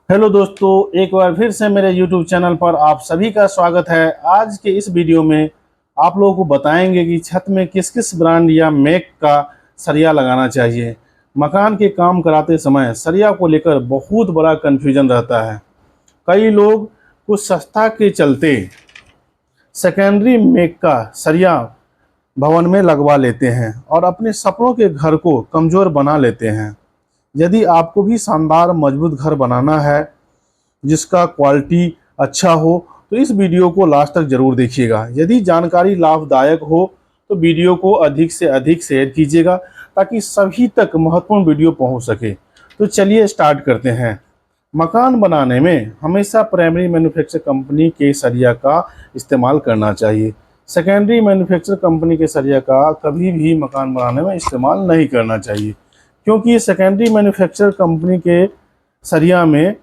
Hello दोस्तों, एक बार फिर से मेरे YouTube चैनल पर आप सभी का स्वागत है। आज के इस वीडियो में आप लोगों को बताएंगे कि छत में किस किस ब्रांड या मेक का सरिया लगाना चाहिए। मकान के काम कराते समय सरिया को लेकर बहुत बड़ा कन्फ्यूजन रहता है। कई लोग कुछ सस्ता के चलते सेकेंडरी मेक का सरिया भवन में लगवा लेते हैं और अपने सपनों के घर को कमज़ोर बना लेते हैं। यदि आपको भी शानदार मजबूत घर बनाना है जिसका क्वालिटी अच्छा हो तो इस वीडियो को लास्ट तक जरूर देखिएगा। यदि जानकारी लाभदायक हो तो वीडियो को अधिक से अधिक शेयर कीजिएगा ताकि सभी तक महत्वपूर्ण वीडियो पहुंच सके। तो चलिए स्टार्ट करते हैं। मकान बनाने में हमेशा प्राइमरी मैन्युफैक्चर कंपनी के सरिया का इस्तेमाल करना चाहिए। सेकेंडरी मैन्युफैक्चर कंपनी के सरिया का कभी भी मकान बनाने में इस्तेमाल नहीं करना चाहिए, क्योंकि सेकेंडरी मैन्युफैक्चर कंपनी के सरिया में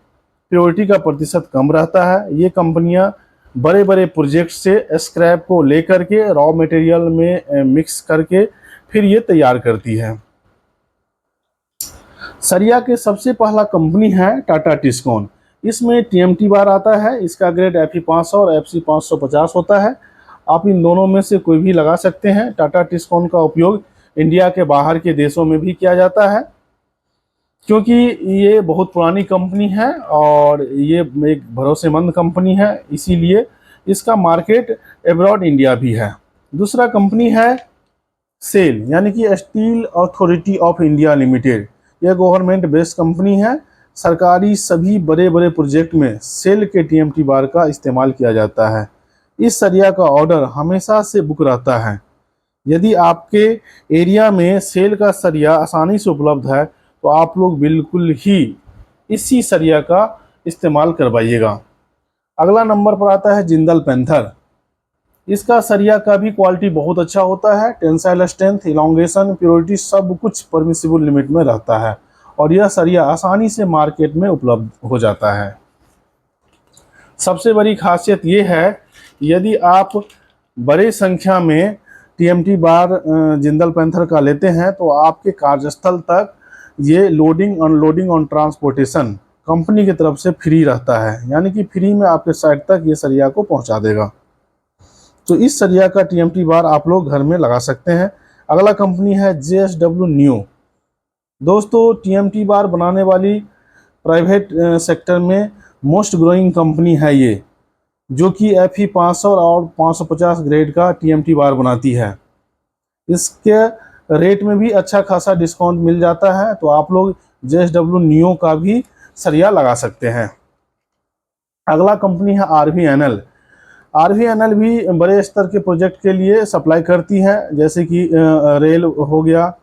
प्योरिटी का प्रतिशत कम रहता है। ये कंपनियां बड़े बड़े प्रोजेक्ट से स्क्रैप को लेकर के रॉ मटेरियल में मिक्स करके फिर ये तैयार करती है। सरिया के सबसे पहला कंपनी है टाटा टिस्कॉन। इसमें टीएमटी बार आता है। इसका ग्रेड FE500 और FC550 होता है। आप इन दोनों में से कोई भी लगा सकते हैं। टाटा टिस्कॉन का उपयोग इंडिया के बाहर के देशों में भी किया जाता है, क्योंकि ये बहुत पुरानी कंपनी है और ये एक भरोसेमंद कंपनी है, इसीलिए इसका मार्केट अब्रॉड इंडिया भी है। दूसरा कंपनी है सेल, यानी कि steel authority of India limited. यह गवर्नमेंट बेस्ड कंपनी है। सरकारी सभी बड़े बड़े प्रोजेक्ट में सेल के टीएमटी बार का इस्तेमाल किया जाता है। इस सरिया का ऑर्डर हमेशा से बुक रहता है। यदि आपके एरिया में सेल का सरिया आसानी से उपलब्ध है तो आप लोग बिल्कुल ही इसी सरिया का इस्तेमाल करवाइएगा। अगला नंबर पर आता है जिंदल पैंथर। इसका सरिया का भी क्वालिटी बहुत अच्छा होता है। टेंसाइल स्ट्रेंथ, इलॉन्गेशन, प्योरिटी सब कुछ परमिसिबल लिमिट में रहता है और यह सरिया आसानी से मार्केट में उपलब्ध हो जाता है। सबसे बड़ी खासियत ये है, यदि आप बड़े संख्या में टीएमटी बार जिंदल पैंथर का लेते हैं तो आपके कार्यस्थल तक ये लोडिंग अनलोडिंग और ट्रांसपोर्टेशन कंपनी की तरफ से फ्री रहता है, यानी कि फ्री में आपके साइट तक ये सरिया को पहुंचा देगा। तो इस सरिया का टीएमटी बार आप लोग घर में लगा सकते हैं। अगला कंपनी है JSW न्यू। दोस्तों, टीएमटी बार बनाने वाली प्राइवेट सेक्टर में मोस्ट ग्रोइंग कंपनी है ये, जो कि FE500 और 550 ग्रेड का टीएमटी बार बनाती है। इसके रेट में भी अच्छा खासा डिस्काउंट मिल जाता है, तो आप लोग JSW न्यू का भी सरिया लगा सकते हैं। अगला कंपनी है RVNL। RVNL भी बड़े स्तर के प्रोजेक्ट के लिए सप्लाई करती है, जैसे कि रेल हो गया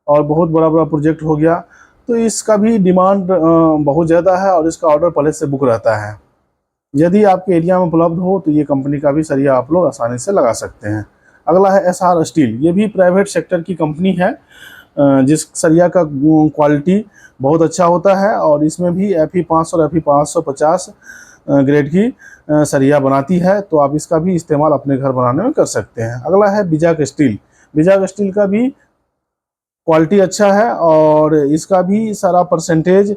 और बहुत बड़ा बड़ा प्रोजेक्ट हो गया। तो इसका भी डिमांड बहुत ज़्यादा है और इसका ऑर्डर पहले से बुक रहता है। यदि आपके एरिया में उपलब्ध हो तो ये कंपनी का भी सरिया आप लोग आसानी से लगा सकते हैं। अगला है SR स्टील। ये भी प्राइवेट सेक्टर की कंपनी है, जिस सरिया का क्वालिटी बहुत अच्छा होता है और इसमें भी FE500 और FE550 ग्रेड की सरिया बनाती है, तो आप इसका भी इस्तेमाल अपने घर बनाने में कर सकते हैं। अगला है विजाक स्टील। विजाक स्टील का भी क्वालिटी अच्छा है और इसका भी सारा परसेंटेज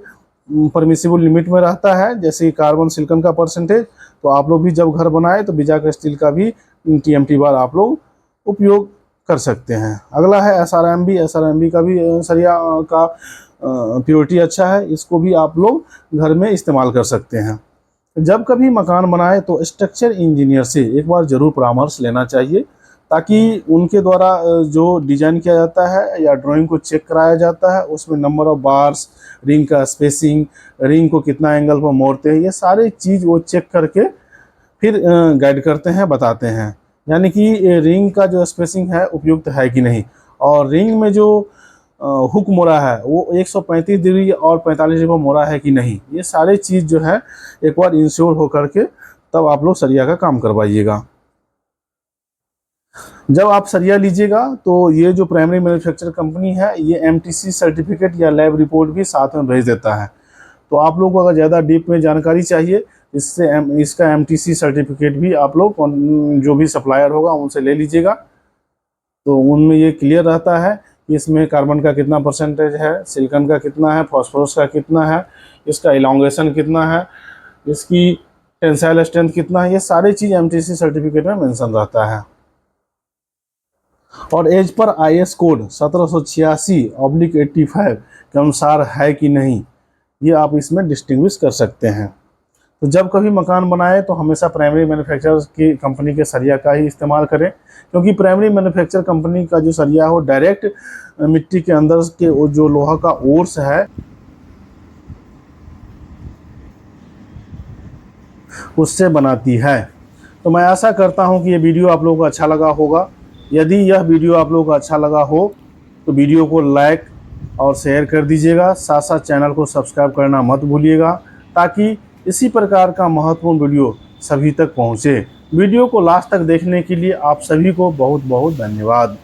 परमिसिबल लिमिट में रहता है, जैसे कार्बन सिलिकॉन का परसेंटेज। तो आप लोग भी जब घर बनाए तो विजाक स्टील का भी टीएमटी बार आप लोग उपयोग कर सकते हैं। अगला है SRMB। SRMB का भी सरिया का प्योरिटी अच्छा है, इसको भी आप लोग घर में इस्तेमाल कर सकते हैं। जब कभी मकान बनाए तो स्ट्रक्चर इंजीनियर से एक बार ज़रूर परामर्श लेना चाहिए, ताकि उनके द्वारा जो डिज़ाइन किया जाता है या ड्राइंग को चेक कराया जाता है, उसमें नंबर ऑफ बार्स, रिंग का स्पेसिंग, रिंग को कितना एंगल पर मोड़ते हैं, ये सारे चीज़ वो चेक करके फिर गाइड करते हैं, बताते हैं। यानी कि रिंग का जो स्पेसिंग है उपयुक्त है कि नहीं, और रिंग में जो हुक मोड़ा है वो 135 डिग्री और 45 डिग्री पर मोड़ा है कि नहीं, ये सारे चीज़ जो है एक बार इंश्योर हो करके तब आप लोग सरिया का काम करवाइएगा। जब आप सरिया लीजिएगा तो ये जो प्राइमरी मैन्युफैक्चर कंपनी है ये MTC सर्टिफिकेट या लैब रिपोर्ट भी साथ में भेज देता है। तो आप लोग को अगर ज़्यादा डीप में जानकारी चाहिए, इससे इसका MTC सर्टिफिकेट भी आप लोग जो भी सप्लायर होगा उनसे ले लीजिएगा। तो उनमें ये क्लियर रहता है कि इसमें कार्बन का कितना परसेंटेज है, सिलिकॉन का कितना है, फास्फोरस का कितना है, इसका इलॉन्गेशन कितना है, इसकी टेंसाइल स्ट्रेंथ कितना है, ये सारी चीज़ एमटीसी सर्टिफिकेट में मेंशन रहता है। और एज पर आईएस कोड 1786/85 के अनुसार है कि नहीं, ये आप इसमें डिस्टिंग्विश कर सकते हैं। तो जब कभी मकान बनाए तो हमेशा प्राइमरी मैन्युफैक्चरर की कंपनी के सरिया का ही इस्तेमाल करें, क्योंकि प्राइमरी मैन्युफैक्चर कंपनी का जो सरिया हो डायरेक्ट मिट्टी के अंदर के वो जो लोहा का ओर्स है उससे बनाती है। तो मैं आशा करता हूं कि ये वीडियो आप लोगों को अच्छा लगा होगा। यदि यह वीडियो आप लोगों को अच्छा लगा हो तो वीडियो को लाइक और शेयर कर दीजिएगा, साथ साथ चैनल को सब्सक्राइब करना मत भूलिएगा, ताकि इसी प्रकार का महत्वपूर्ण वीडियो सभी तक पहुंचे। वीडियो को लास्ट तक देखने के लिए आप सभी को बहुत बहुत धन्यवाद।